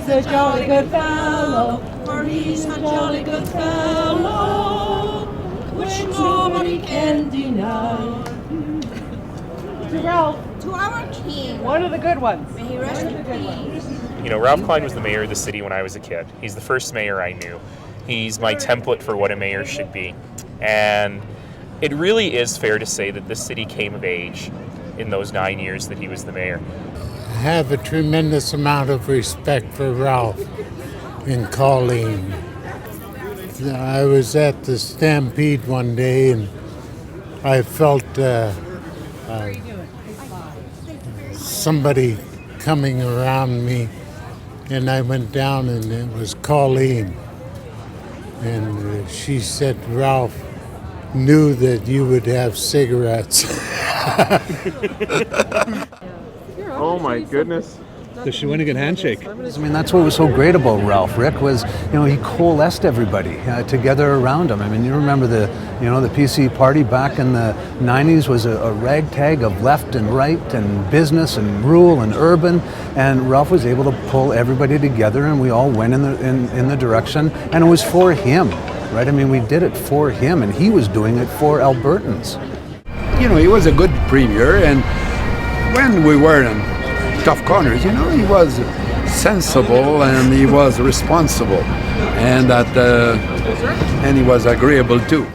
he's a jolly good fellow, for he's a jolly good fellow, which nobody can deny. To Ralph. To our king. One of the good ones. May he rest in peace. You know, Ralph Klein was the mayor of the city when I was a kid. He's the first mayor I knew. He's my template for what a mayor should be. And it really is fair to say that this city came of age in those 9 years that he was the mayor. I have a tremendous amount of respect for Ralph and Colleen. I was at the Stampede one day and I felt somebody coming around me, and I went down and it was Colleen. And she said, Ralph knew that you would have cigarettes. Oh my goodness. The Shawinigan handshake. I mean, that's what was so great about Ralph, Rick, was, he coalesced everybody together around him. I mean, you remember the PC party back in the 90s was a ragtag of left and right and business and rural and urban, and Ralph was able to pull everybody together, and we all went in the direction, and it was for him, right? I mean, we did it for him, and he was doing it for Albertans. He was a good premier, and when we were in tough corners, he was sensible and he was responsible, and he was agreeable too.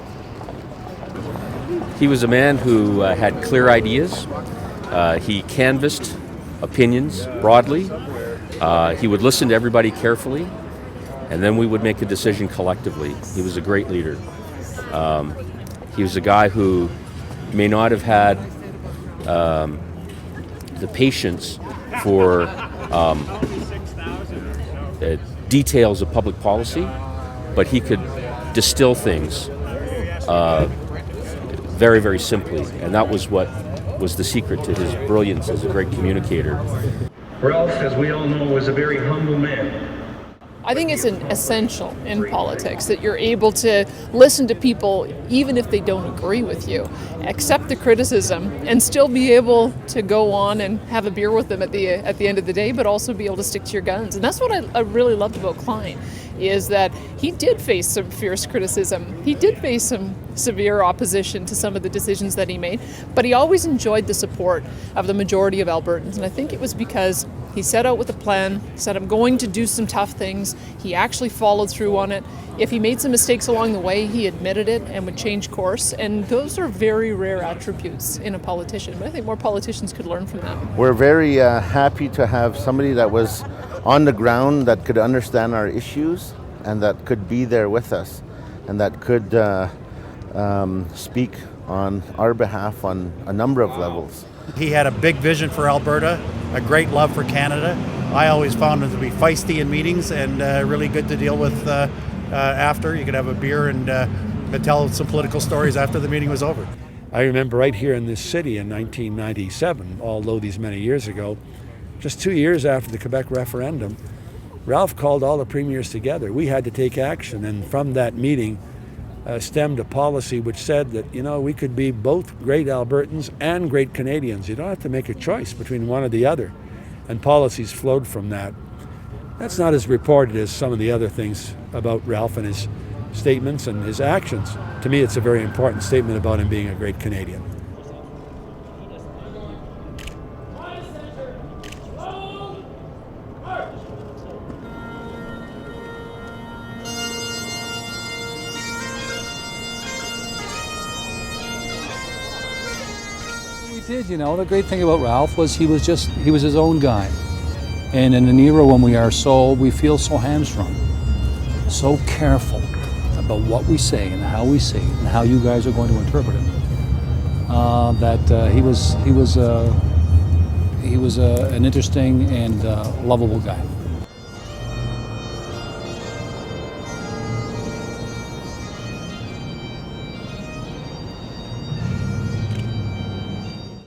He was a man who had clear ideas. He canvassed opinions broadly. He would listen to everybody carefully, and then we would make a decision collectively. He was a great leader. He was a guy who may not have had the patience for details of public policy, but he could distill things very, very simply, and that was what was the secret to his brilliance as a great communicator. Ralph, as we all know, was a very humble man. I think it's an essential in politics that you're able to listen to people even if they don't agree with you, accept the criticism, and still be able to go on and have a beer with them at the end of the day, but also be able to stick to your guns. And that's what I really loved about Klein, is that he did face some fierce criticism. He did face some severe opposition to some of the decisions that he made, but he always enjoyed the support of the majority of Albertans. And I think it was because he set out with a plan, said, I'm going to do some tough things. He actually followed through on it. If he made some mistakes along the way, he admitted it and would change course. And those are very rare attributes in a politician. But I think more politicians could learn from them. We're very happy to have somebody that was on the ground, that could understand our issues and that could be there with us and that could speak on our behalf on a number of levels. He had a big vision for Alberta, a great love for Canada. I always found him to be feisty in meetings and really good to deal with after. You could have a beer and tell some political stories after the meeting was over. I remember right here in this city in 1997, although these many years ago, just 2 years after the Quebec referendum, Ralph called all the premiers together. We had to take action, and from that meeting stemmed a policy which said that, we could be both great Albertans and great Canadians. You don't have to make a choice between one or the other. And policies flowed from that. That's not as reported as some of the other things about Ralph and his statements and his actions. To me, it's a very important statement about him being a great Canadian. Did, the great thing about Ralph was he was his own guy. And in an era when we feel so hamstrung, so careful about what we say and how we say it and how you guys are going to interpret it, that he was an interesting and lovable guy.